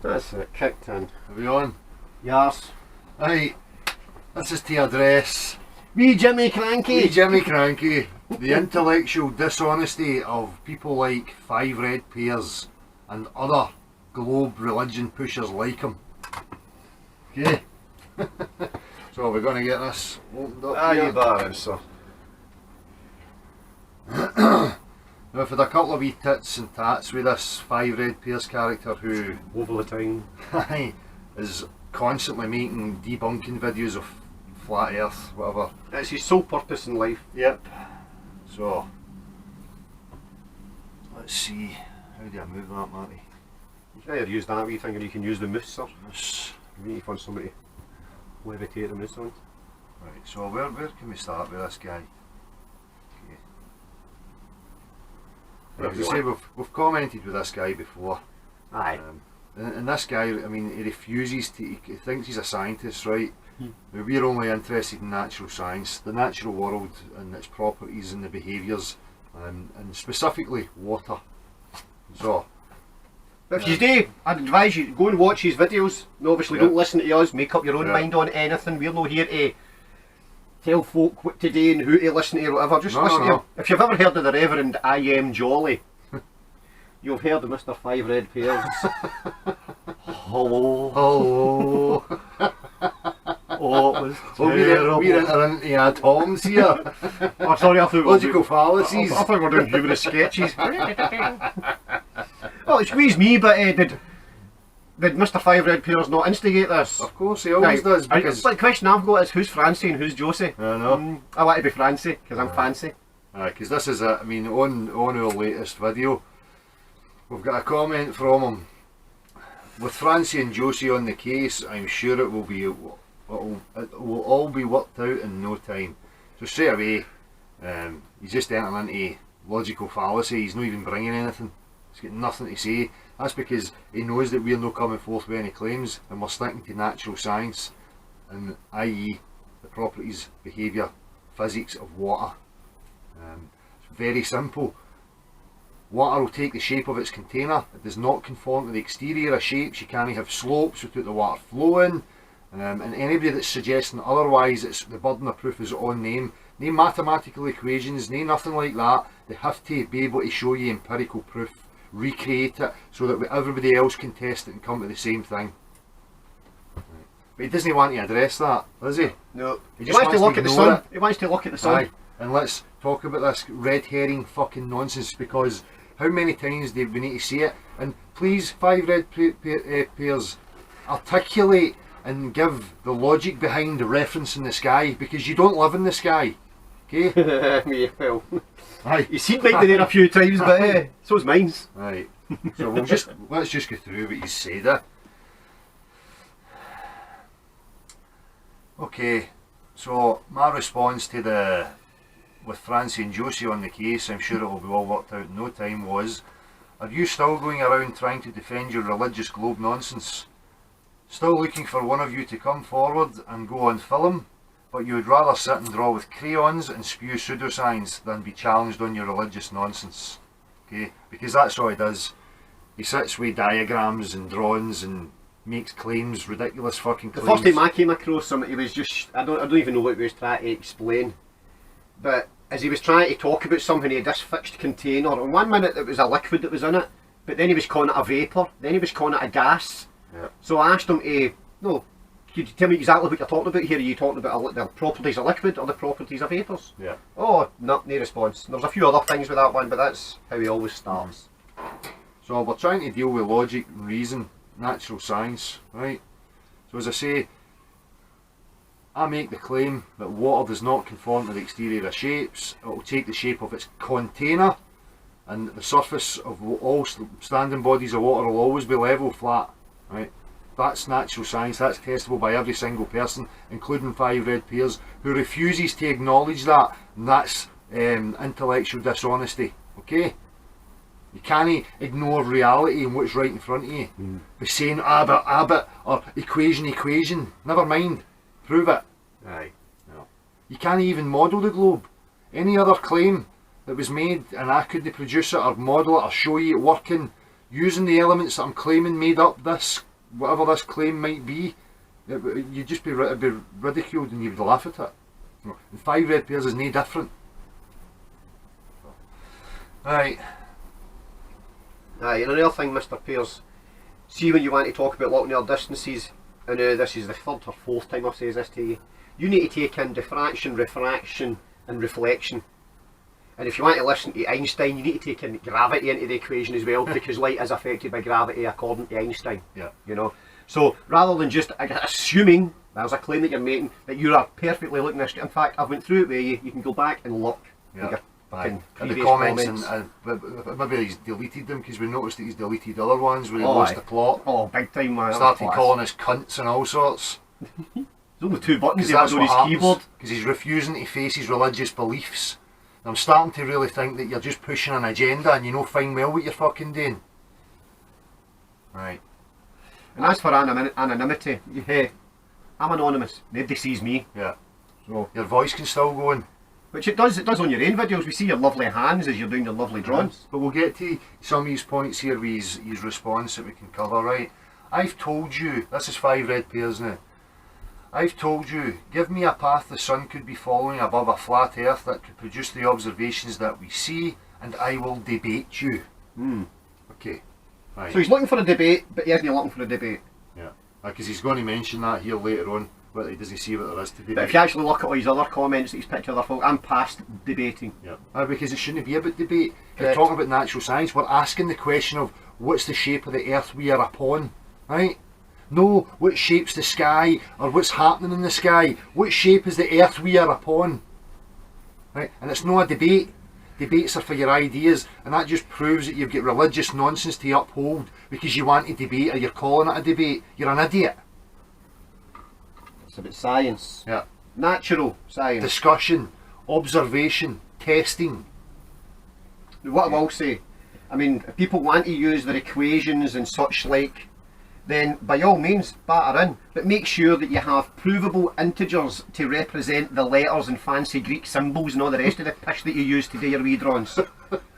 That's it, kicked in. Are we on? Yes. Right, this is to address Wee Jimmy Cranky. Jimmy Cranky, the intellectual dishonesty of people like fiveredpears and other globe religion pushers like him. Okay. So we're going to get this opened up You here. better, sir. Now I've had a couple of wee tits and tats with this fiveredpears character who Over the time. is constantly making debunking videos of flat earth, whatever. It's his sole purpose in life. Yep. So, let's see, how do I move that, Matty? You can either use that wee thing or you can use the moose, sir. This- You need to find somebody to levitate the moose on. Right, so where can we start with this guy? Okay. As I say, we've commented with this guy before. Aye. And this guy, I mean, he refuses to, he thinks he's a scientist, right? Now, we're only interested in natural science, the natural world and its properties and the behaviours, and specifically water. So, But if you do, I'd advise you go and watch his videos. No, obviously don't listen to us, make up your own Yeah. mind on anything. We're not here to tell folk what to do and who to listen to or whatever. Just No, listen no, to no. him. If you've ever heard of the Reverend I Am Jolly, you've heard of Mr. Fiveredpears. Hello. hello. Oh, it was Well, terrible. we're entering into atoms here. Oh, sorry, I thought we were Logical doing- fallacies. I thought we were doing humorous sketches. Well, excuse me, but did Mr. Fiveredpears not instigate this? Of course, he always does, because... But the question I've got is who's Francie and who's Josie? I know. I want to be Francie because I'm fancy. Because this is I mean, on our latest video, we've got a comment from him. With Francie and Josie on the case, I'm sure it will all be worked out in no time. So straight away, he's just entering into logical fallacy. He's not even bringing anything. He's got nothing to say. That's because he knows that we're not coming forth with any claims, and we're sticking to natural science, and i.e. the properties, behaviour, physics of water. It's very simple. Water will take the shape of its container. It does not conform to the exterior of shapes. You can't have slopes without the water flowing. And anybody that's suggesting otherwise, it's the burden of proof is on them. No mathematical equations, no nothing like that. They have to be able to show you empirical proof, recreate it, so that everybody else can test it and come to the same thing. But he doesn't want to address that, does he? No. He He just wants to wants look to at the ignore sun. He wants to look at the sun. Aye, and let's talk about this red herring fucking nonsense, because how many times do we need to see it? And please, fiveredpears, articulate and give the logic behind the reference in the sky, because you don't live in the sky. Okay? Yeah, well, Aye. he's seen might be there a few times, but so's mine's. Right. So let's just go through what you said. Okay. So my response to with Francie and Josie on the case, I'm sure it will be all worked out in no time, was, are you still going around trying to defend your religious globe nonsense? Still looking for one of you to come forward and go on film, but you would rather sit and draw with crayons and spew pseudoscience than be challenged on your religious nonsense. Okay? Because that's all he does. He sits with diagrams and drawings and makes claims, ridiculous fucking The claims. first time I came across him, he was just, I don't even know what he was trying to explain. But as he was trying to talk about something, he had this fixed container. And 1 minute it was a liquid that was in it, but then he was calling it a vapour, then he was calling it a gas. Yeah. So I asked him to, no, could you tell me exactly what you're talking about here? Are you talking about the properties of liquid or the properties of vapours? Yeah. Oh, no response. There's a few other things with that one, but that's how he always starts. So we're trying to deal with logic and reason, natural science, right? So as I say, I make the claim that water does not conform to the exterior of shapes. It will take the shape of its container, and the surface of all standing bodies of water will always be level, flat, right? That's natural science. That's testable by every single person, including fiveredpears, who refuses to acknowledge that, and that's intellectual dishonesty. Okay? You can't ignore reality and what's right in front of you. By saying but, or equation, never mind. Prove it. Aye. No. You can't even model the globe. Any other claim that was made and I couldn't produce it or model it or show you it working using the elements that I'm claiming made up this whatever this claim might be, you'd just be, it'd be ridiculed and you'd laugh at it. You know, and 5 red pairs is no different. Right. Aye, and another thing, Mr. Pears, see when you want to talk about linear distances, I know this is the 3rd or 4th time I've said this to you, you need to take in diffraction, refraction and reflection. And if you want to listen to Einstein, you need to take in gravity into the equation as well, because light is affected by gravity according to Einstein. Yeah. You know, so rather than just assuming, there's a claim that you're making, that you are perfectly looking this. In fact, I've went through it with you. You can go back and look. Yeah. And the comments. And maybe he's deleted them because we noticed that he's deleted other ones where he lost the plot. Oh, big time, man. Started calling us cunts and all sorts. There's only 2 buttons Because that's on what his happens, keyboard. because he's refusing to face his religious beliefs. I'm starting to really think that you're just pushing an agenda and you know fine well what you're fucking doing. Right. And as for anonymity, hey, I'm anonymous. Nobody sees me. Yeah. So your voice can still go in. Which it does on your own videos. We see your lovely hands as you're doing your lovely drawings. But we'll get to some of his points here with his response that we can cover, right? I've told you, this is 5 red pairs now. I've told you, give me a path the sun could be following above a flat earth that could produce the observations that we see, and I will debate you. Okay. Right. So he's looking for a debate, but he isn't looking for a debate. Yeah. Because he's going to mention that here later on, but he doesn't see what there is to debate. But if you actually look at all his other comments that he's picked to other folk, I'm past debating. Yeah. Because it shouldn't be about debate. If you're Correct. talking about natural science, we're asking the question of what's the shape of the earth we are upon, right? No, what shapes the sky, or what's happening in the sky. What shape is the earth we are upon? Right? And it's not a debate. Debates are for your ideas, and that just proves that you've got religious nonsense to uphold because you want to debate or you're calling it a debate. You're an idiot. It's about science. Yeah. Natural science. Discussion, observation, testing. What I will say, I mean, if people want to use their equations and such like, then by all means batter in, but make sure that you have provable integers to represent the letters and fancy Greek symbols and all the rest of the pish that you use to do your wee drawings.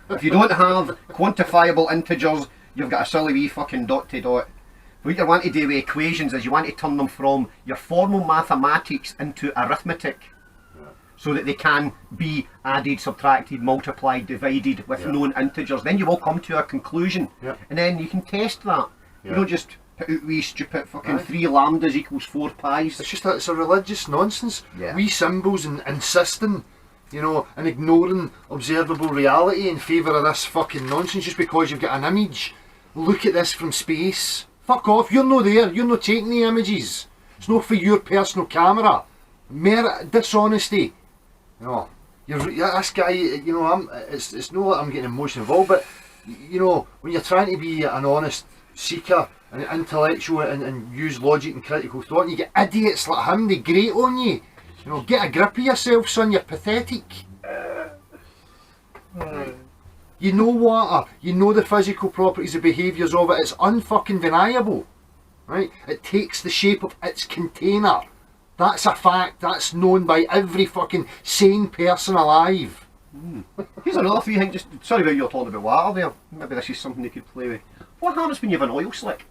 If you don't have quantifiable integers, you've got a silly wee fucking dot to dot. What you want to do with equations is you want to turn them from your formal mathematics into arithmetic, so that they can be added, subtracted, multiplied, divided with known integers. Then you will come to a conclusion, and then you can test that. You don't just put out wee stupid fucking 3 lambdas equals 4 pies. It's just that it's a religious nonsense. Yeah. Wee symbols and insisting, you know, and ignoring observable reality in favour of this fucking nonsense just because you've got an image. Look at this from space. Fuck off, you're not there, you're not taking the images. It's not for your personal camera. Mere dishonesty. You know, this guy, you know, it's not that I'm getting emotionally involved, but, you know, when you're trying to be an honest seeker and intellectual and use logic and critical thought, and you get idiots like him, they grate on you. You know, get a grip of yourself, son, you're pathetic. You know water, you know the physical properties of behaviours of it, it's unfucking deniable. Right? It takes the shape of its container. That's a fact, that's known by every fucking sane person alive. Here's another three thing, just sorry about you talking about water there. Maybe this is something you could play with. What happens when you have an oil slick?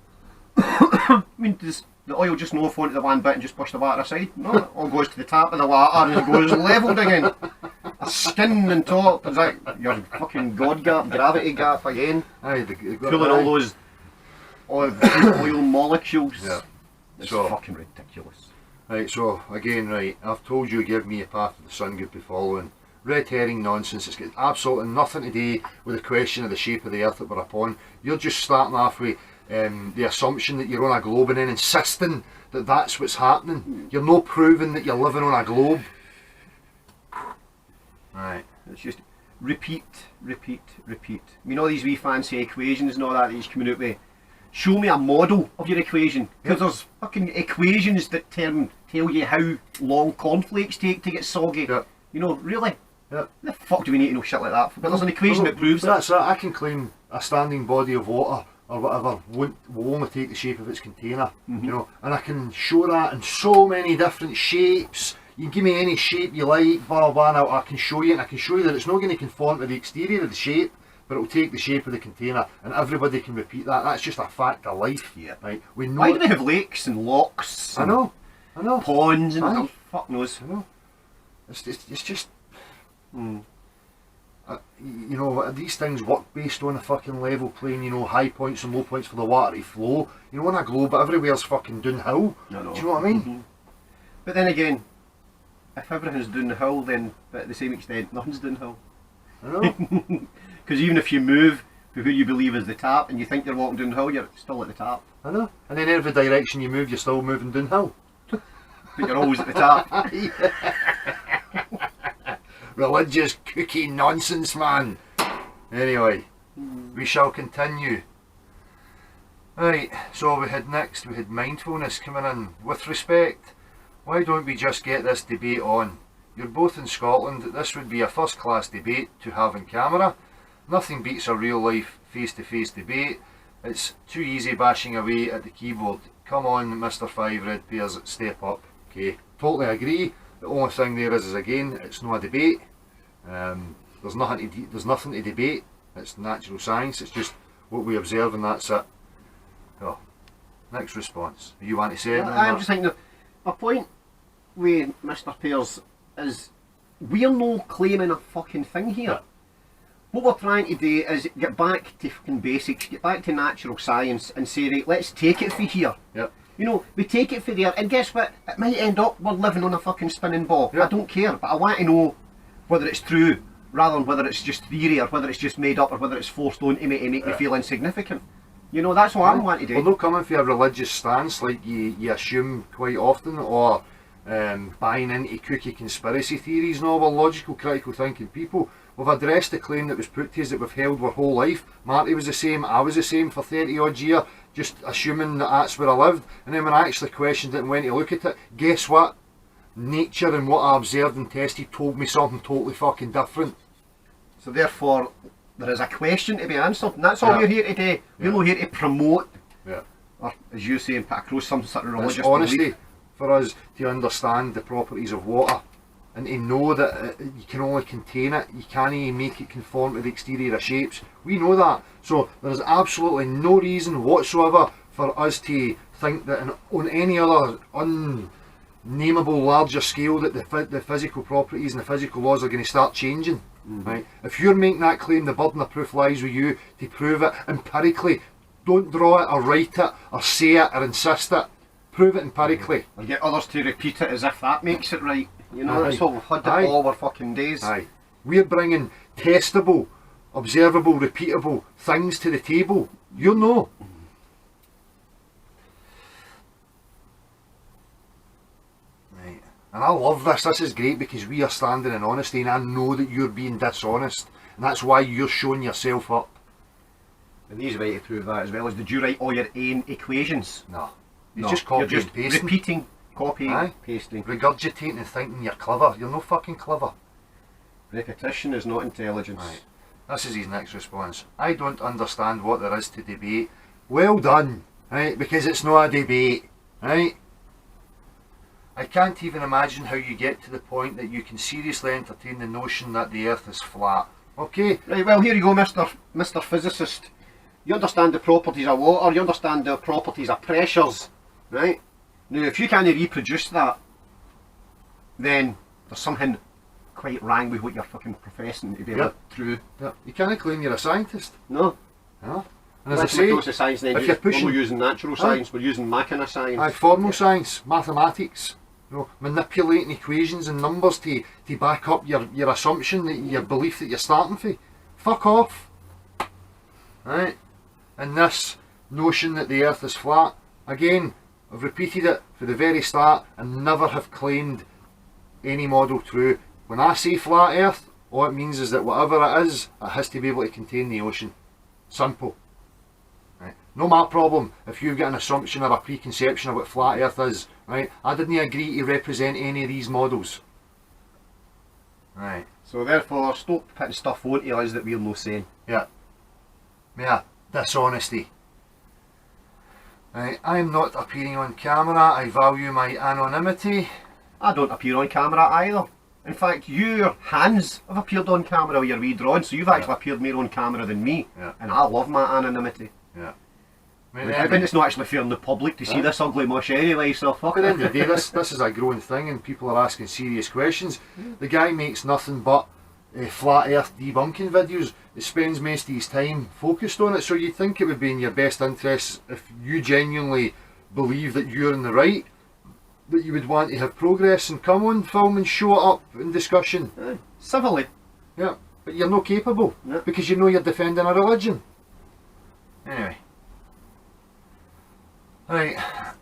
I mean, does the oil just not fall into the one bit and just push the water aside? No, it all goes to the tap of the water and it goes levelled again. A skin on top, is that your fucking god gap, gravity gap again? Aye, Pulling all those oil molecules. Yeah. It's So- fucking ridiculous. Right, so again, right, I've told you give me a path that the sun could be following. Red herring nonsense, it's got absolutely nothing to do with the question of the shape of the earth that we're upon. You're just starting off with the assumption that you're on a globe and then insisting that that's what's happening. You're not proving that you're living on a globe. Right. It's just repeat, repeat, repeat. You know these wee fancy equations and all that he's coming out with? Show me a model of your equation, because there's fucking equations that tell you how long cornflakes take to get soggy. Yep. You know, really? Yep. The fuck do we need to know shit like that for? But there's an equation that proves that. That's it. I can claim a standing body of water or whatever will only take the shape of its container, you know, and I can show that in so many different shapes. You can give me any shape you like, blah blah blah, and I can show you, and I can show you that it's not going to conform to the exterior of the shape. but it'll take the shape of the container, and everybody can repeat that. That's just a fact of life. Yeah. Right? We know. Why do they have lakes and locks? I And know. ponds and Aye. fuck knows. I know. It's just. You know, these things work based on a fucking level plane, you know, high points and low points for the water to flow. You know, on a globe, everywhere's fucking downhill. I know. Do you know what I mean? But then again, if everything's downhill, then but at the same extent, nothing's downhill. I know. Because even if you move to who you believe is the tap and you think you're walking downhill, you're still at the tap. I know. And in every direction you move, you're still moving downhill. But you're always at the tap. Religious cookie nonsense, man. Anyway, we shall continue. Right, so we had mindfulness coming in. With respect, why don't we just get this debate on? You're both in Scotland. This would be a first class debate to have in camera. Nothing beats a real life face to face debate. It's too easy bashing away at the keyboard. Come on, Mr. Fiveredpears, step up. Okay, totally agree. The only thing there is again, it's not a debate. There's nothing to debate. It's natural science. It's just what we observe, and that's it. Oh, next response. You want to say anything? I'm just thinking, my point with Mr. Pears is we're no claiming a fucking thing here. Yeah. What we're trying to do is get back to fucking basics, get back to natural science and say, right, let's take it for here. Yep. You know, we take it for there, and guess what? It might end up we're living on a fucking spinning ball. Yep. I don't care, but I want to know whether it's true, rather than whether it's just theory, or whether it's just made up, or whether it's forced on to make me feel insignificant. You know, that's what I'm wanting to do. We're not coming for a religious stance like you assume quite often, or buying into kooky conspiracy theories. No, we're logical, critical thinking people. We've addressed the claim that was put to us that we've held our whole life. Marty was the same, I was the same for 30 odd years, just assuming that that's where I lived. And then when I actually questioned it and went to look at it, guess what? Nature and what I observed and tested told me something totally fucking different. So therefore, there is a question to be answered, and that's all we're here to do. We're not here to promote, or as you say, put across some sort of religious It's honesty belief. for us to understand the properties of water, and to know that you can only contain it, you can't make it conform to the exterior of shapes. We know that. So there's absolutely no reason whatsoever for us to think that on any other unnameable larger scale that the physical properties and the physical laws are going to start changing. Right? If you're making that claim, the burden of proof lies with you to prove it empirically. Don't draw it or write it or say it or insist it. Prove it empirically. Or get others to repeat it as if that makes it right. You know, Aye. that's what we've had Aye. it all our fucking days. Aye. We're bringing testable, observable, repeatable things to the table. You know. Right. And I love this. This is great because we are standing in honesty, and I know that you're being dishonest, and that's why you're showing yourself up. And he's way to prove that as well. Is did you write all your own equations? No. It's No, just copy you're just and pasting. repeating, copying, Aye. pasting. Regurgitating and thinking you're clever. You're no fucking clever. Repetition is not intelligence. Right. This is his next response. I don't understand what there is to debate. Well done, right? Because it's not a debate, right? I can't even imagine how you get to the point that you can seriously entertain the notion that the earth is flat. Okay? Right, well here you go, Mr. Physicist. You understand the properties of water, you understand the properties of pressures, right? Now if you can't reproduce that, then there's something quite wrong with what you're fucking professing to be true. Yeah. You can't claim you're a scientist. No. No. And as I Let's say, make science, then if you're pushing... we're using natural science, we're using my kind of science. Aye, formal science, mathematics, you know, manipulating equations and numbers to back up your assumption, that your belief that you're starting for. Fuck off. Right? And this notion that the earth is flat, again, I've repeated it for the very start and never have claimed any model true. When I say flat earth, all it means is that whatever it is, it has to be able to contain the ocean. Simple. Right? No my problem if you've got an assumption or a preconception of what flat earth is. Right? I didn't agree to represent any of these models. Right. So therefore, stop putting stuff onto us that we're no saying. Yeah. Yeah. Dishonesty. Right. I'm not appearing on camera. I value my anonymity. I don't appear on camera either. In fact, your hands have appeared on camera with your wee drawing, so you've actually appeared more on camera than me. Yeah. And I love my anonymity. Yeah. I think it's not actually fair in the public to see this ugly mush anyway, so fuck At the it. end of the day, this is a growing thing and people are asking serious questions. The guy makes nothing but flat earth debunking videos. He spends most of his time focused on it, so you'd think it would be in your best interests if you genuinely believe that you're in the right, that you would want to have progress and come on film and show it up in discussion. Civilly. Yeah, but you're not capable because you know you're defending a religion. Anyway. Right,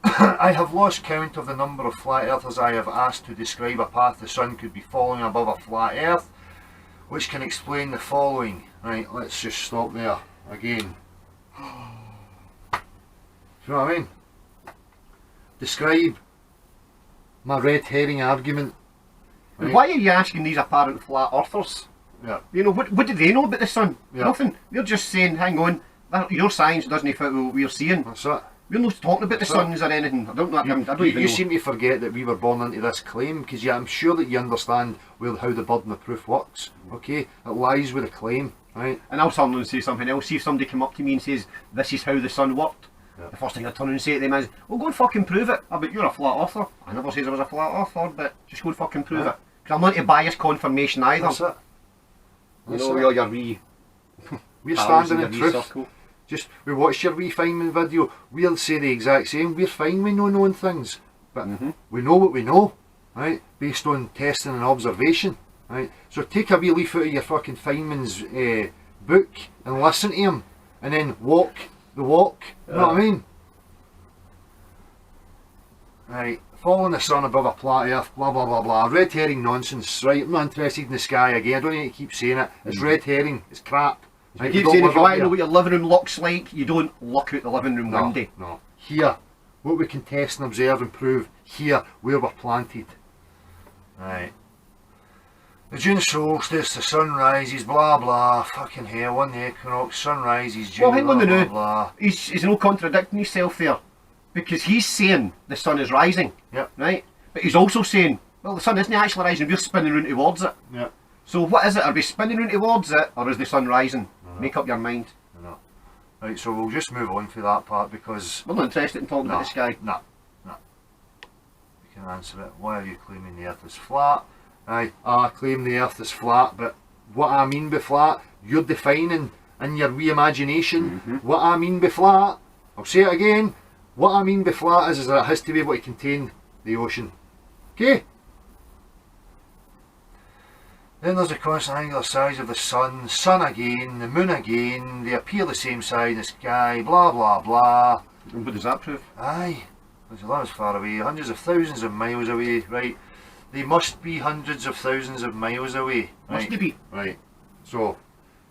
I have lost count of the number of flat earthers I have asked to describe a path the sun could be following above a flat earth, which can explain the following. Right, let's just stop there again. Do you know what I mean? Describe my red herring argument. Right. Why are you asking these apparent flat earthers? Yeah. You know, what do they know about the sun? Yeah. Nothing. They're just saying, hang on, your science doesn't fit with what we're seeing. That's it. We're not talking about the suns or anything. I don't even know. Seem to forget that we were born into this claim, because I'm sure that you understand how the burden of proof works. Okay, it lies with the claim, right? And I'll turn and say something else. See if somebody come up to me and says, this is how the sun worked. Yeah. The first thing I turn and say to them is, well, go and fucking prove it. But you're a flat earther. I never said I was a flat earther, but just go and fucking prove it. Because I'm not into bias confirmation either. That's it. You know, all your wee... We're standing in truth. Circle. Just, we watched your refinement video, we'll say the exact same. We're fine with no knowing things, but we know what we know, right, based on testing and observation, right. So take a wee leaf out of your fucking Feynman's book and listen to him, and then walk the walk, you know what I mean? Right, following the sun above a flat earth, blah blah blah blah, red herring nonsense, right, I'm not interested in the sky again, I don't need to keep saying it, it's red herring, it's crap. I keep saying if you want to know what your living room looks like, you don't look out the living room window. No. Here, what we can test and observe and prove, here, where we're planted. Right. The June solstice, the sun rises, blah blah, fucking hell, on the equinox, sun rises, June, well, hang on blah blah. He's no contradicting himself there. Because he's saying the sun is rising, right? But he's also saying, well, the sun isn't actually rising, we're spinning round towards it. Yeah. So what is it? Are we spinning round towards it, or is the sun rising? Make up your mind. No. Right, so we'll just move on for that part because... We're not interested in talking about the sky. No. You can answer it. Why are you claiming the earth is flat? Right, I claim the earth is flat, but what I mean by flat, you're defining in your wee imagination what I mean by flat. I'll say it again. What I mean by flat is that it has to be able to contain the ocean. Okay? Then there's the constant angular size of the sun again, the moon again, they appear the same size in the sky, blah blah blah. And what does that prove? Aye, that was far away, hundreds of thousands of miles away, right? They must be hundreds of thousands of miles away. Right? Must they be? Right, so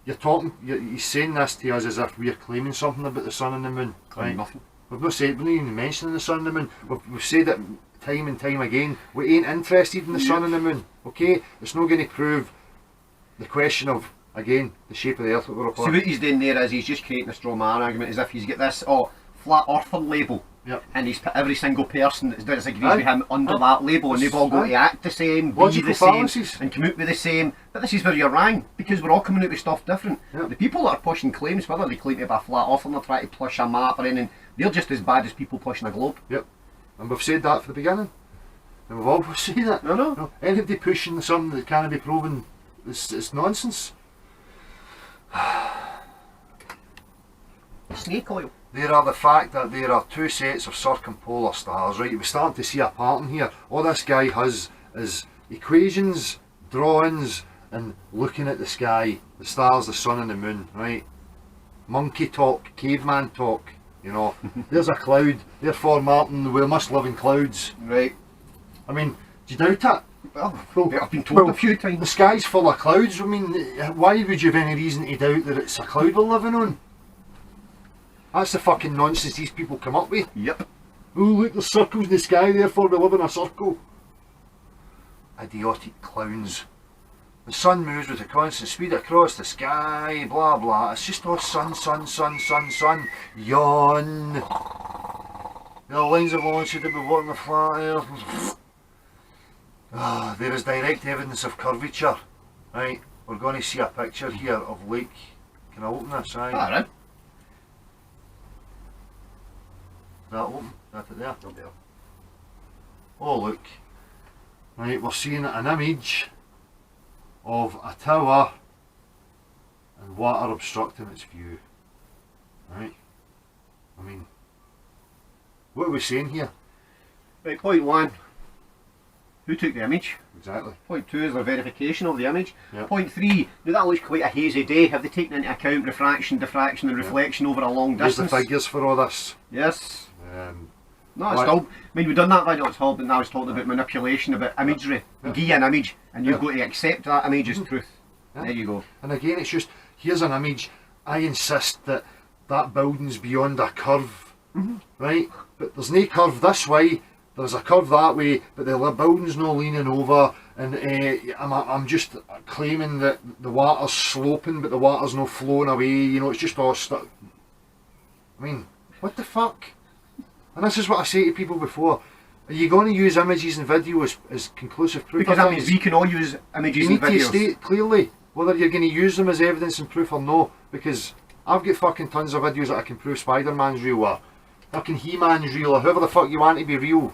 he's saying this to us as if we're claiming something about the sun and the moon. Right? Nothing. We're not even mentioning the sun and the moon. We've said it time and time again, we ain't interested in the sun and the moon, okay? It's not going to prove the question of, again, the shape of the earth that we're upon. See what he's doing there is he's just creating a straw man argument as if he's got this flat earther label, and he's put every single person that disagrees with him under that label, and they've all got to act the same, be the same, and come out with the same. But this is where you're wrong, because we're all coming out with stuff different. The people that are pushing claims, whether they claim to be a flat earther and they're trying to push a map or anything, they're just as bad as people pushing a globe. And we've said that from the beginning. And we've always said that. No. Anybody pushing something that can't be proven, it's nonsense. Snake oil. There are the fact that there are two sets of circumpolar stars, right? We're starting to see a pattern here. All this guy has is equations, drawings, and looking at the sky, the stars, the sun and the moon, right? Monkey talk, caveman talk. You know, there's a cloud, therefore Martin, we must live in clouds. Right. I mean, do you doubt it? Well, I've been told a few times. The sky's full of clouds, I mean, why would you have any reason to doubt that it's a cloud we're living on? That's the fucking nonsense these people come up with. Yep. Oh look, there's circles in the sky, therefore we live in a circle. Idiotic clowns. The sun moves with a constant speed across the sky, blah blah. It's just all sun. Yawn. There are lines of velocity that be walking the flat earth. There is direct evidence of curvature. Right, we're going to see a picture here of Lake. Can I open this? Right. Alright. Is that open? That it there? Not there. Oh look. Right, we're seeing an image of a tower and water obstructing its view. Right? I mean, what are we saying here? Right, point one. Who took the image? Exactly. Point two is the verification of the image. Yep. Point three, now that looks quite a hazy day. Have they taken into account refraction, diffraction and reflection over a long There's the distance? figures for all this. Yes. No, it's What? still, I mean, we've done that video, it's all, but now it's talking about manipulation, about imagery. You give you an image and you've got to accept that image as truth. Yeah. There you go. And again, it's just, here's an image. I insist that that building's beyond a curve. Right? But there's no curve this way. There's a curve that way, but the building's no leaning over, and I'm just claiming that the water's sloping, but the water's no flowing away. You know, it's just all stuck. I mean, what the fuck? And this is what I say to people before. Are you going to use images and video as conclusive proof? Because that means we can all use images You and need to videos. state clearly whether you're going to use them as evidence and proof or no. Because I've got fucking tons of videos that I can prove Spider-Man's real, or fucking He-Man's real, or whoever the fuck you want to be real.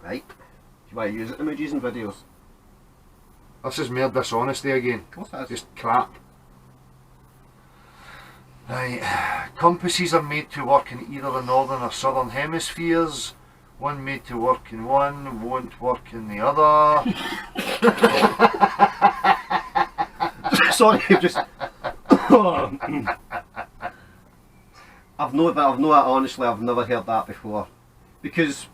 Right. You want to use images and videos? This is mere dishonesty again. Of course that is. Just crap. Right. Compasses are made to work in either the northern or southern hemispheres. One made to work in one, won't work in the other. Sorry, just... honestly, I've never heard that before. Because...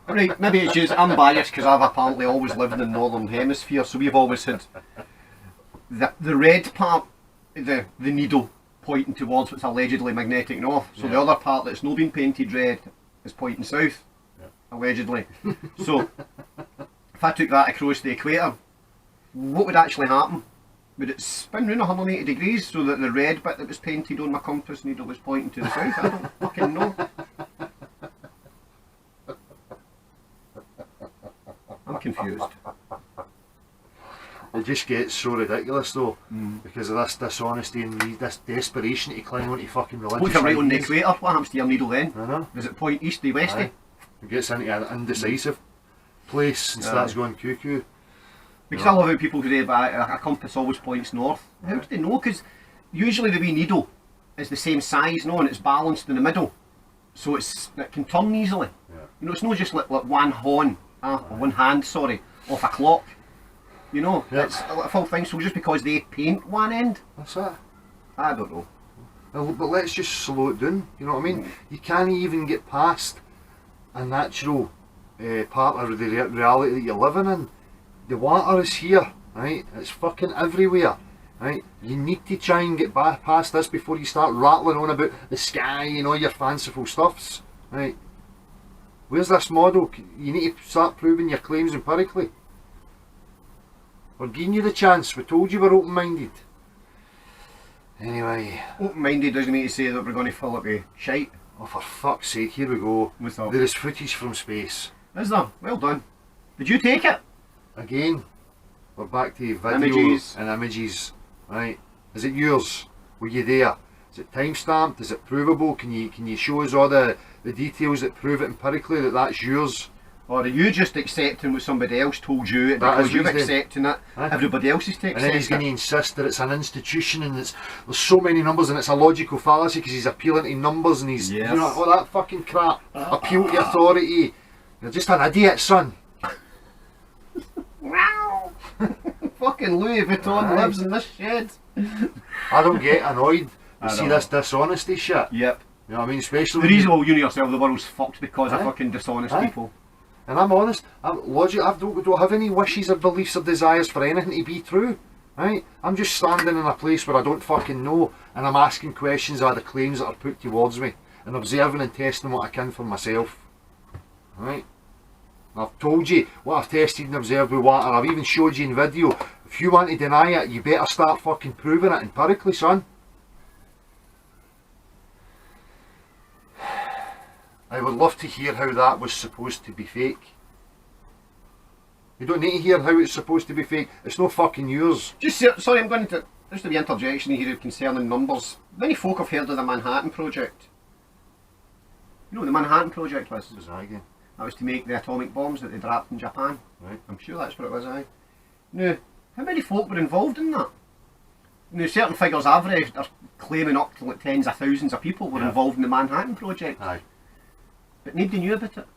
Right, maybe it's just, I'm biased because I've apparently always lived in the northern hemisphere, so we've always had the red part, the needle pointing towards what's allegedly magnetic north, so the other part that's not been painted red is pointing south, allegedly. So if I took that across the equator, what would actually happen? Would it spin round 180 degrees so that the red bit that was painted on my compass needle was pointing to the south? I don't fucking know. I'm confused. It just gets so ridiculous though, because of this dishonesty and this desperation to climb onto fucking religious What if you're right on the ideas. equator? What happens to your needle then? I know. Does it point east to westy? It gets into an indecisive place and starts going cuckoo. Because I love how people say a compass always points north. How do they know? Because usually the wee needle is the same size, no, and it's balanced in the middle, so it can turn easily. You know, it's not just like one one hand, sorry, off a clock. You know, it's a full thing. So just because they paint one end, That's it. I don't know. But let's just slow it down, you know what I mean? You can't even get past a natural part of the reality that you're living in. The water is here, right? It's fucking everywhere, right? You need to try and get past this before you start rattling on about the sky and all your fanciful stuffs, right? Where's this model? You need to start proving your claims empirically. We're giving you the chance. We told you we're open-minded. Anyway. Open-minded doesn't mean to say that we're going to fill it with shite. Oh, for fuck's sake, here we go. What's up? There is footage from space. Is there? Well done. Did you take it? Again, we're back to video Images. and images. Right? Is it yours? Were you there? Is it time stamped? Is it provable? Can you show us all the details that prove it empirically that that's yours? Or are you just accepting what somebody else told you That because is you're what he's accepting it? Aye. Everybody else is to And then he's accept going to it. insist that it's an institution and there's so many numbers and it's a logical fallacy because he's appealing to numbers and he's, Yes. you know, all that fucking crap. Appeal to authority. You're just an idiot, son. Wow! Fucking Louis Vuitton Aye. lives in this shed. I don't get annoyed I to see know. this dishonesty shit. Yep. You know what I mean? Especially The when reason, well, you know yourself, the world's fucked because of Aye. fucking dishonest Aye. people. And I'm honest, I don't have any wishes or beliefs or desires for anything to be true, right? I'm just standing in a place where I don't fucking know and I'm asking questions of the claims that are put towards me and observing and testing what I can for myself, right? I've told you what I've tested and observed with water, I've even showed you in video. If you want to deny it, you better start fucking proving it empirically, son. I would love to hear how that was supposed to be fake. You don't need to hear how it's supposed to be fake. It's no fucking yours. Sorry, I'm going to just the interjection here concerning numbers. Many folk have heard of the Manhattan Project. You know what the Manhattan Project was? What was that again? That was to make the atomic bombs that they dropped in Japan. Right. I'm sure that's what it was, aye. Now, how many folk were involved in that? Now, certain figures I've read are claiming up to like tens of thousands of people were involved in the Manhattan Project. Aye. But nobody knew about it.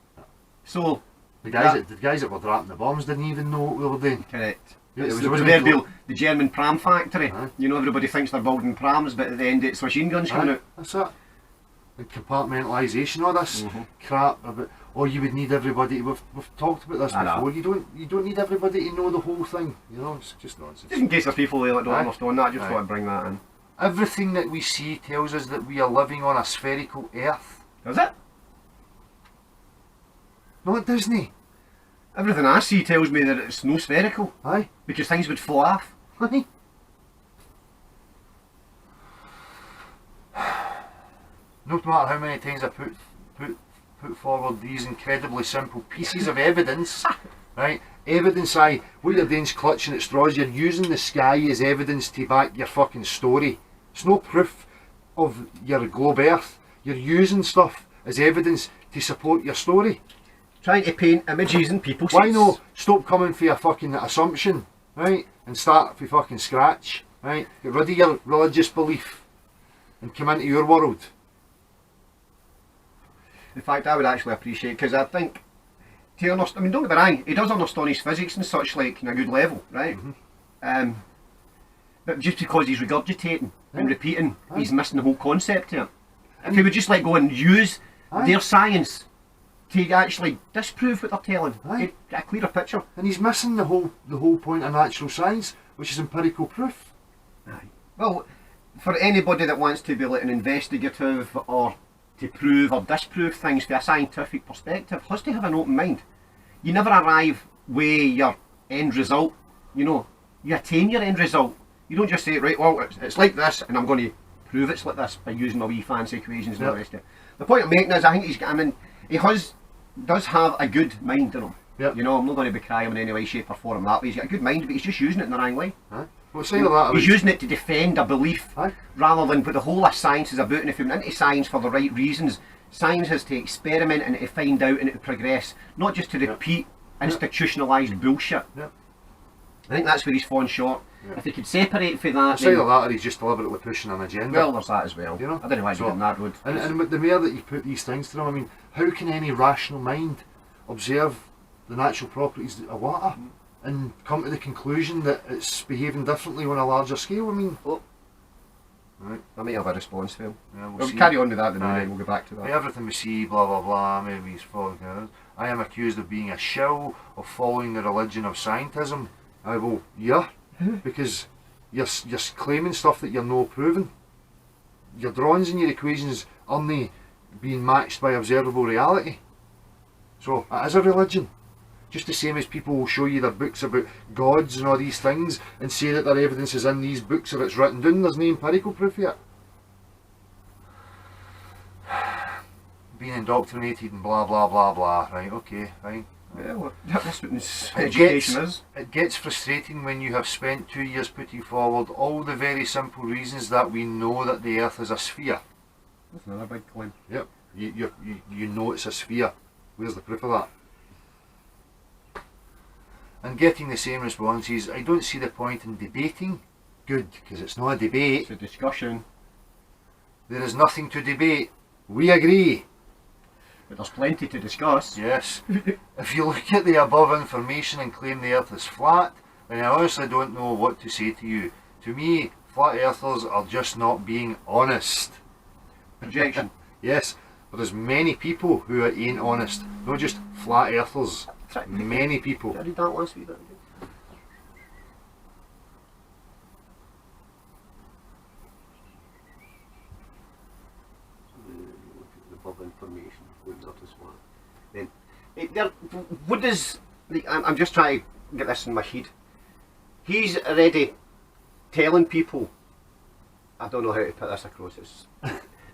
So, the guys that were dropping the bombs didn't even know what they were doing. Correct. Yeah, It's it the was proverbial the German pram factory. Aye. You know, everybody thinks they're building prams, but at the end it's machine guns coming out. That's it. And compartmentalisation, all this crap about. Oh, you would need everybody. We've talked about this before. You don't need everybody to know the whole thing. You know, it's just nonsense. Just in case there's people that don't understand that, I just Aye. thought I'd bring that in. Everything that we see tells us that we are living on a spherical Earth. Is it? Not Disney. Everything I see tells me that it's no spherical. Aye. Because things would fall off. Aye. No matter how many times I put forward these incredibly simple pieces of evidence, right? Evidence, what you're doing is clutching at straws. You're using the sky as evidence to back your fucking story. It's no proof of your globe Earth. You're using stuff as evidence to support your story. Trying to paint images in people's Why heads. no stop coming for a fucking assumption, right? And start from fucking scratch, right? Get rid of your religious belief and come into your world. In fact, I would actually appreciate, because I think, to understand, I mean, don't get me wrong, he does understand his physics and such like in a good level, right? But just because he's regurgitating and repeating, he's missing the whole concept here. If he would just like go and use their science to actually disprove what they're telling, he'd get a clearer picture. And he's missing the whole point of natural science, which is empirical proof. Aye. Well, for anybody that wants to be like an investigative or to prove or disprove things from a scientific perspective has to have an open mind. You never arrive with your end result, you know, you attain your end result. You don't just say, right, well, it's like this and I'm going to prove it's like this by using my wee fancy equations and all the rest of it. The point I'm making is I think he does have a good mind in him. Yep. You know, I'm not going to be crying in any way, shape or form that way. He's got a good mind, but he's just using it in the wrong way. Well, say that He's using it to defend a belief Aye. rather than what the whole of science is about. And if you went into science for the right reasons, science has to experiment and to find out and to progress, not just to repeat institutionalised bullshit. Yep. I think that's where he's fallen short. If he could separate for that, It's either that or he's just deliberately pushing an agenda. well, there's that as well. You know? I don't know why he's going that road. And with the more that you put these things to them, I mean, how can any rational mind observe the natural properties of water and come to the conclusion that it's behaving differently on a larger scale? I mean, right. I may have a response for him. Yeah, We'll see. carry on with that then, Aye. and we'll go back to that. Everything we see, blah blah blah, maybe he's following it. I am accused of being a shill, of following the religion of scientism. I will, yeah, because you're claiming stuff that you're not proving. Your drawings and your equations aren't being matched by observable reality. So it is a religion. Just the same as people will show you their books about gods and all these things and say that their evidence is in these books or it's written down, there's no empirical proof yet. Being indoctrinated and blah blah blah blah, right, okay, fine. Yeah, well, that's what this education is. It gets frustrating when you have spent 2 years putting forward all the very simple reasons that we know that the Earth is a sphere. That's another big claim. Yep, you know it's a sphere. Where's the proof of that? And getting the same responses, I don't see the point in debating. Good, because it's not a debate. It's a discussion. There is nothing to debate. We agree. But there's plenty to discuss. Yes. If you look at the above information and claim the Earth is flat, then I honestly don't know what to say to you. To me, flat earthers are just not being honest. Projection. Yes, but there's many people who ain't honest. Not just flat earthers. Many people. Did I read that last week? Above information, what is what? Then, what does? I'm just trying to get this in my head. He's already telling people. I don't know how to put this across.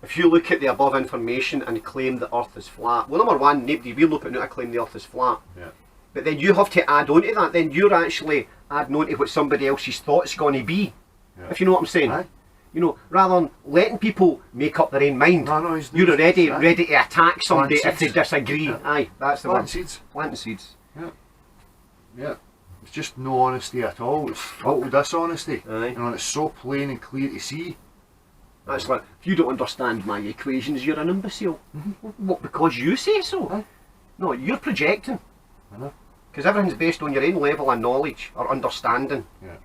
If you look at the above information and claim the Earth is flat, well, number one, nobody will look at it and claim the Earth is flat. Yeah. But then you have to add on to that, then you're actually adding on to what somebody else's thought's going to be. Yeah. If you know what I'm saying. Aye. You know, rather than letting people make up their own mind, No, you're already aye. ready to attack somebody Plant if they seeds. disagree. Yeah. Aye, that's the Plant one. seeds. Planting seeds. Yeah. It's just no honesty at all. It's total dishonesty. Aye. You know, and it's so plain and clear to see. That's like, if you don't understand my equations, you're an imbecile. What, because you say so? Aye. No, you're projecting. I know. Because everything's based on your own level of knowledge or understanding. Yeah.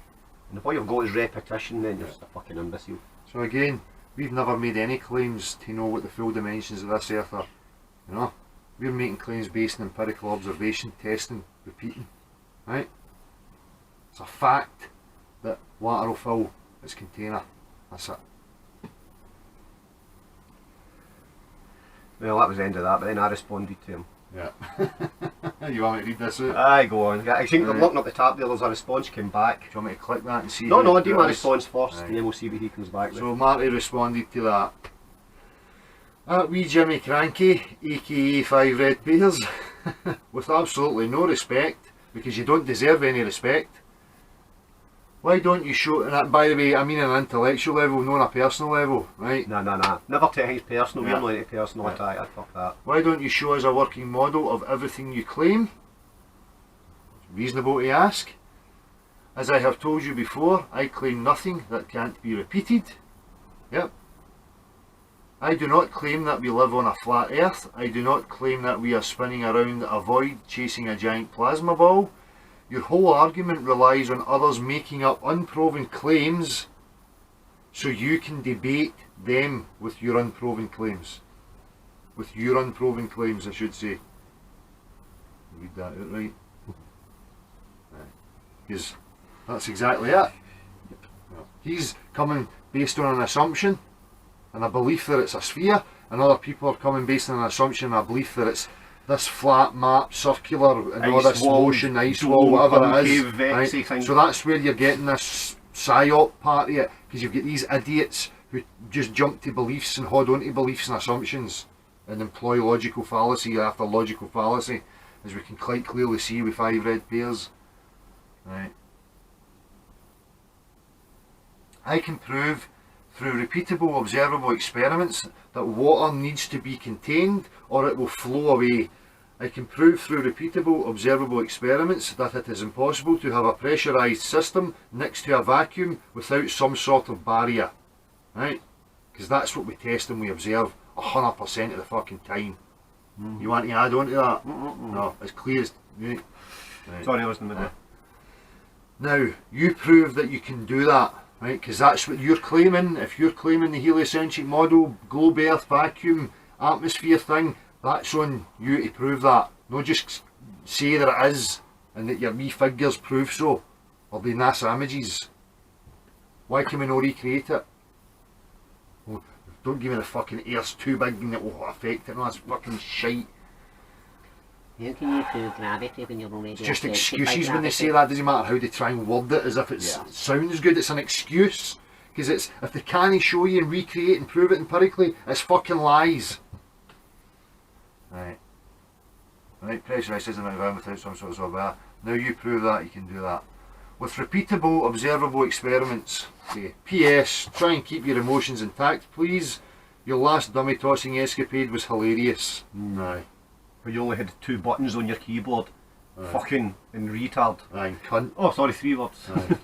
And if all you've got is repetition, then you're just a fucking imbecile. So again, we've never made any claims to know what the full dimensions of this earth are. You know? We're making claims based on empirical observation, testing, repeating. Right? It's a fact that water will fill its container. That's it. Well, that was the end of that, but then I responded to him. Yeah. You want me to read this out? Aye, go on. I think I'm Right. looking up the tab there, there's a response came back. Do you want me to click that and see? No, who no, do my it is? response first, Aye. and then we'll see what he comes back with. So Marty responded to that. Wee Jimmy Cranky, aka Five Red Pears, with absolutely no respect, because you don't deserve any respect. Why don't you show, and that, by the way, I mean on an intellectual level, not on a personal level, right? No. Never take things personal, Yeah. we're not into personal Yeah. attack, I'd fuck that. Why don't you show us a working model of everything you claim? Reasonable to ask. As I have told you before, I claim nothing that can't be repeated. Yep. I do not claim that we live on a flat earth. I do not claim that we are spinning around a void chasing a giant plasma ball. Your whole argument relies on others making up unproven claims so you can debate them with your unproven claims. With your unproven claims, I should say. Read that out right. Because that's exactly it. He's coming based on an assumption and a belief that it's a sphere, and other people are coming based on an assumption and a belief that it's this flat map, circular, and all this motion, ice wall, whatever it is. Right? So that's where you're getting this psyop part of it, because you've got these idiots who just jump to beliefs and hold on to beliefs and assumptions and employ logical fallacy after logical fallacy, as we can quite clearly see with Five Red Pears. Right. I can prove through repeatable observable experiments that water needs to be contained or it will flow away. I can prove through repeatable observable experiments that it is impossible to have a pressurised system next to a vacuum without some sort of barrier. Right? Because that's what we test and we observe 100% of the fucking time. You want to add on to that? No, it's clear as... Right. Sorry, I wasn't in the Now, you prove that you can do that, right? Because that's what you're claiming. If you're claiming the heliocentric model, globe earth, vacuum, atmosphere thing, that's on you to prove that. Not just say that it is and that your wee figures prove so, or the NASA images. Why can we not recreate it? Oh, don't give me the fucking earth's too big and it will affect it. No, that's fucking shite. How can you prove gravity when you're already It's just affected by excuses when they say gravity? that. Doesn't matter how they try and word it, as if it sounds good. It's an excuse, because it's, if they can't show you and recreate and prove it empirically, it's fucking lies. Right. Right, pressurised isn't environment without some sort of software. Now you prove that you can do that. With repeatable observable experiments. Okay. P.S. Try and keep your emotions intact, please. Your last dummy tossing escapade was hilarious. Aye. Where you only had 2 buttons on your keyboard. Fucking and retard. Aye, cunt. Oh, sorry, 3 words. Aye.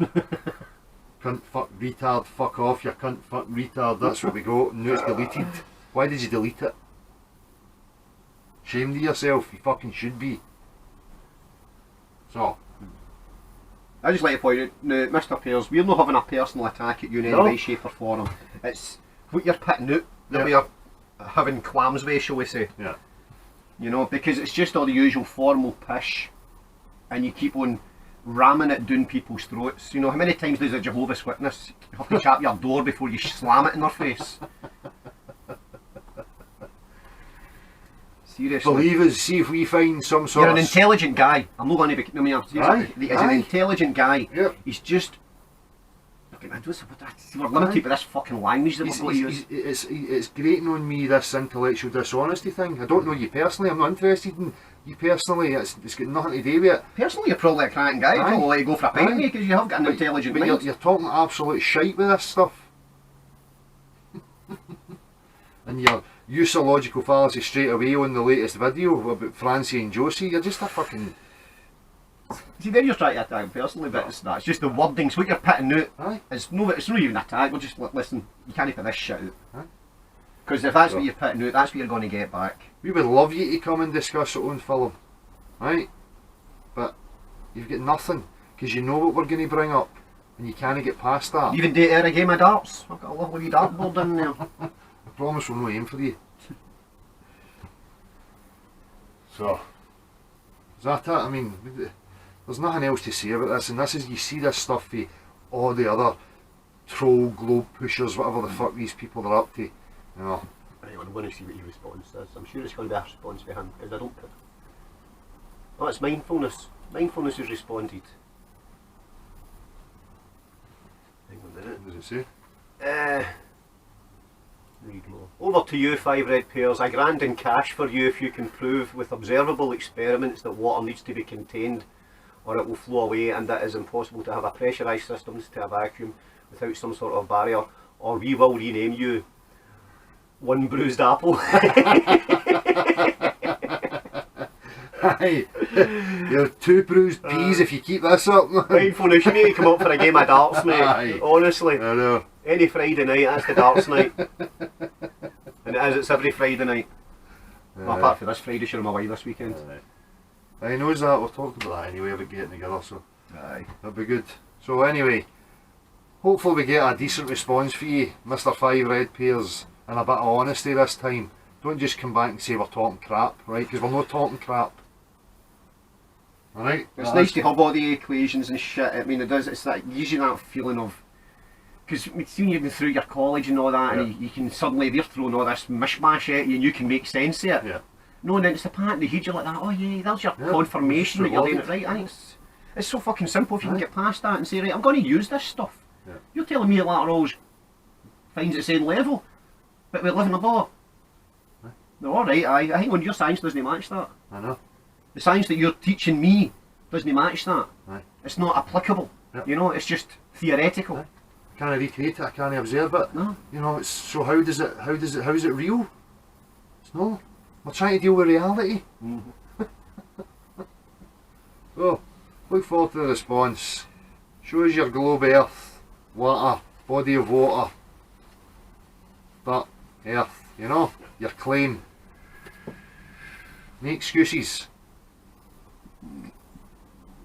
Cunt, fuck, retard, fuck off, you cunt, fuck, retard. That's what we got. Now it's deleted. Why did you delete it? Shame to yourself, you fucking should be. So. I just like to point out, now, Mr. Pears, we're not having a personal attack at you in any way, shape or form. It's what you're putting out that we are having qualms with, shall we say. Yeah. You know, because it's just all the usual formal pish, and you keep on ramming it down people's throats. You know, how many times does a Jehovah's Witness have to chap your door before you slam it in their face? Seriously. Believe us, see if we find some sort You're of... an intelligent guy. I'm not going to be... I mean, Aye, he's an intelligent guy. Yep. He's just... fucking, we're limited by this fucking language that we're going to use. It's grating on me, this intellectual dishonesty thing. I don't know you personally, I'm not interested in you personally, it's got nothing to do with it. Personally, you're probably a cracking guy. I'd probably let you go for a pint with me because you have got an intelligent mind. You're talking absolute shite with this stuff. And your use of logical fallacy straight away on the latest video about Francie and Josie, you're just a fucking... See, then you're trying to attack him personally, but it's not. It's just the wordings, what you're putting out. Aye. It's not even an attack, we're just, listen, you can't put this shit out. Aye. Because if that's what you're putting out, that's what you're going to get back. We would love you to come and discuss it on film, right? But you've got nothing, because you know what we're going to bring up, and you can't get past that. Even date out a game of darts. I've got a lovely wee dartboard in there. I promise we'll not aim for you. So, is that it? I mean, there's nothing else to say about this, and this is, you see this stuff for all the other troll globe pushers, whatever the fuck these people are up to, you know. I'm going to see what your response is. I'm sure it's going to be a response for him, because I don't care. Oh, it's mindfulness. Mindfulness has responded. Hang on a minute. What does it say? There you go. Over to you, 5 red pears. A grand in cash for you if you can prove with observable experiments that water needs to be contained or it will flow away, and that it is impossible to have a pressurised system to a vacuum without some sort of barrier, or we will rename you One Bruised Apple. Aye, you're 2 bruised peas if you keep this up. Mindfulness, you need to come up for a game of darts, mate. Aye. Honestly. I know. Any Friday night, that's the darts night. And it's every Friday night. Well, apart from this Friday, sure I'm away this weekend. I knows that, we've talked about that anyway, about getting together, so Aye. that'll be good. So anyway, hopefully we get a decent response for you, Mr. 5 red pears, and a bit of honesty this time. Don't just come back and say we're talking crap, right? Because we're not talking crap. Alright? It's nice to have all the equations and shit. I mean, it does, it's that, gives you that feeling of, because when you've been through your college and all that, and you can suddenly, they're throwing all this mishmash at you and you can make sense of it. Yeah. No, and then it's the part in the head, you're like that, oh yeah, that's your confirmation that you're doing it right. I think it's so fucking simple if you can get past that and say, right, I'm going to use this stuff. Yeah. You're telling me that always finds its same level, but we live in the law. No, alright, I think when your science doesn't match that. I know. The science that you're teaching me doesn't match that. Aye. It's not applicable. Yep. You know, it's just theoretical. Aye. I can't recreate it, I can't observe it. No. You know, it's so how is it real? It's no. We're trying to deal with reality. So, look forward to the response. Show us your globe earth, water, body of water. But earth, you know, your claim. No excuses.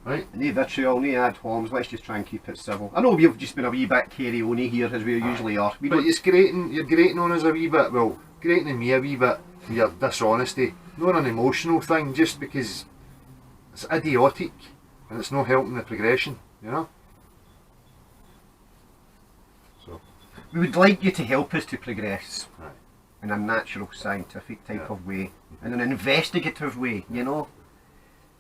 Right? No vitriol, no ad homs, let's just try and keep it civil. I know we've just been a wee bit carry-on here as we usually are. But you're grating on us a wee bit, well, grating on me a wee bit for your dishonesty. Not an emotional thing, just because it's idiotic and it's not helping the progression, you know? So we would like you to help us to progress. Aye. In a natural, scientific type of way, in an investigative way, you know?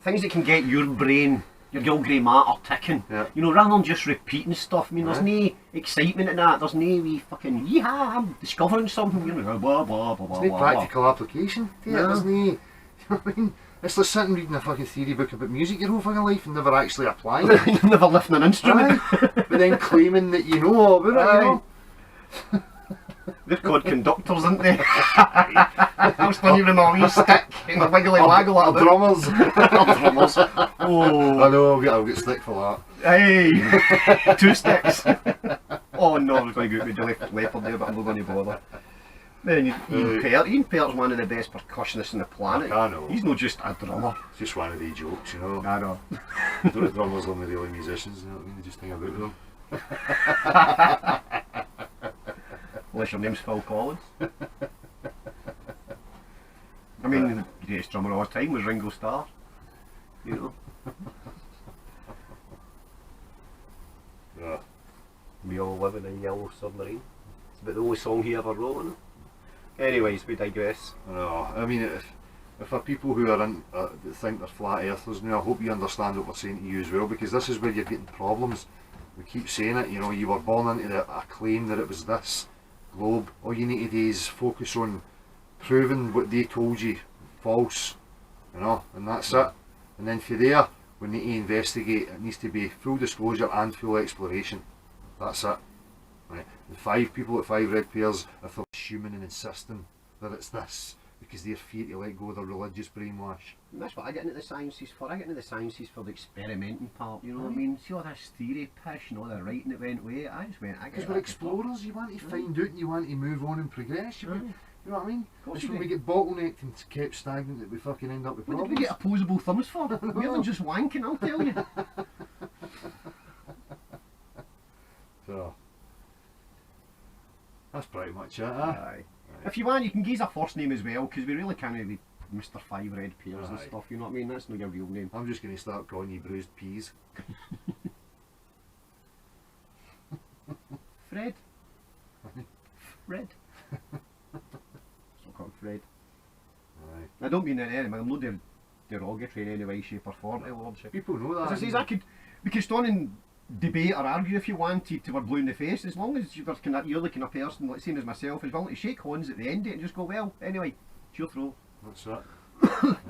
Things that can get your brain, your little grey matter ticking, you know, rather than just repeating stuff. I mean, there's no excitement in that, there's no wee fucking, yeehaw, I'm discovering something, you know, blah, blah, blah, blah, there's no blah, practical application to it, there's no, you know what I mean? It's like sitting reading a fucking theory book about music your whole fucking life and never actually applying it. You're never lifting an instrument. But then claiming that you know all about it, you know? They're called conductors, aren't they? I'm still even a wee stick and a wiggly waggle at Drummers. drummers. Oh. I know, I'll get stick for that. Hey! 2 sticks. Oh no, I was going to go with the leopard there, but I'm not going to bother. Then Ian Pear's one of the best percussionists on the planet. I know. He's not just a drummer. It's just one of the jokes, you know. I know. The drummers are only really musicians, you know what I mean? They just think about them. Unless your name's Phil Collins. I mean, the greatest drummer of all time was Ringo Starr. You know? Yeah. We all live in a yellow submarine. It's about the only song he ever wrote, isn't it? Anyways, we digress. No, I mean, if for people who are in, that think they're flat earthers now, I hope you understand what we're saying to you as well, because this is where you're getting problems. we keep saying it, you know, you were born into a claim that it was this globe. All you need to do is focus on proving what they told you false, you know, and that's it. And then from there, we need to investigate. It needs to be full disclosure and full exploration. That's it. Right. The 5 people at 5 Red Pears, if they're assuming and insisting that it's this, because they're fear to let go of their religious brainwash. And that's what I get into the sciences for. I get into the sciences for the experimenting part, you know what I mean? See all this theory pish and all the writing that went away, I just went, I Because get we're that. explorers, you want to find out and you want to move on and progress. You know what I mean? course It's you when we do. get bottlenecked and kept stagnant that we fucking end up with What did problems. we get opposable thumbs for? More than just wanking, I'll tell you. So, that's pretty much it, huh? Aye. If you want, you can give us a first name as well, because we really can't be Mr. 5 Red Pears and Aye. stuff, you know what I mean? That's not your real name. I'm just going to start calling you bruised peas. Fred? Fred? Still called Fred. Aye. I don't mean that anyway, I'm not derogatory in any way, shape or form, lordship. People know that. As I says, I could, we could stand and debate or argue if you wanted to, we're blue in the face, as long as you're the kind of person, like same as myself, is willing to shake hands at the end of it and just go, well, anyway, it's your throat. That's it.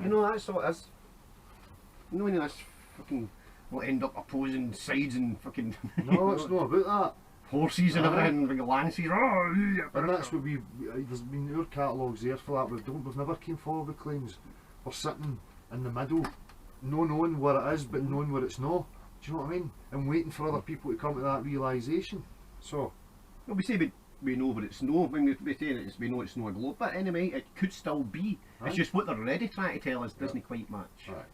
You know, that's all it is. You know, when that's fucking, we'll end up opposing sides and fucking No, it's not about that. horses and everything, like lances. And that's what there's been our catalogues there for that. We've never came forward with claims. We're sitting in the middle, no knowing what it is, but knowing what it's not. Do you know what I mean? And waiting for other people to come to that realisation. So, Well, we say we know what it's no, when we say it's, we know it's no a globe, but anyway, it could still be. It's Aye. just what they're already trying to tell us doesn't quite match. right.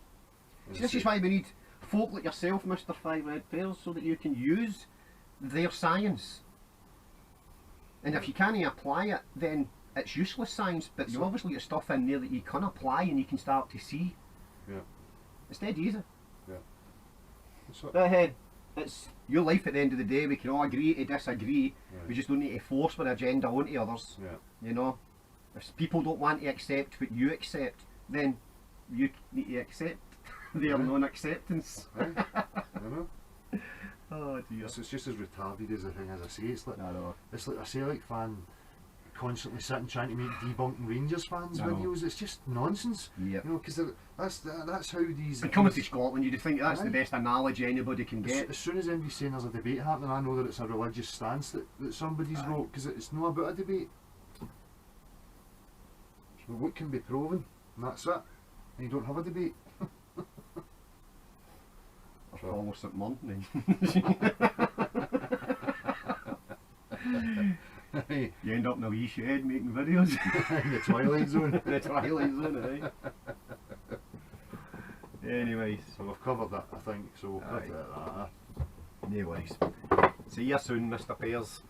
See, this is why we need folk like yourself, Mr. 5 Red Pears, so that you can use their science. And if you can't apply it, then it's useless science, but you obviously get stuff in there that you can apply and you can start to see. Yeah. It's dead easy. That's it. But hey, it's your life at the end of the day. We can all agree to disagree. Right. We just don't need to force our agenda onto others. Yeah. You know, if people don't want to accept what you accept, then you need to accept their non-acceptance. Aye. I know. Oh dear. It's just as retarded as the thing as I say. It's like I know. it's like a Celtic fan constantly sitting trying to make debunking Rangers fans I know. videos. It's just nonsense. Yep. You know, because that's how these. And coming to Scotland, you'd think that's Aye. the best analogy anybody can As, get. as soon as anybody's saying there's a debate happening, I know that it's a religious stance that somebody's Aye. wrote, because it's not about a debate. So what can be proven, and that's it. And you don't have a debate. Or follow St Martin. Hey, You end up in a wee shed making videos. in the Twilight Zone. The Twilight Zone, aye. Anyways, So we've covered that, I think, so we'll put Aye. it at that. no worries. See you soon, Mr. Pears.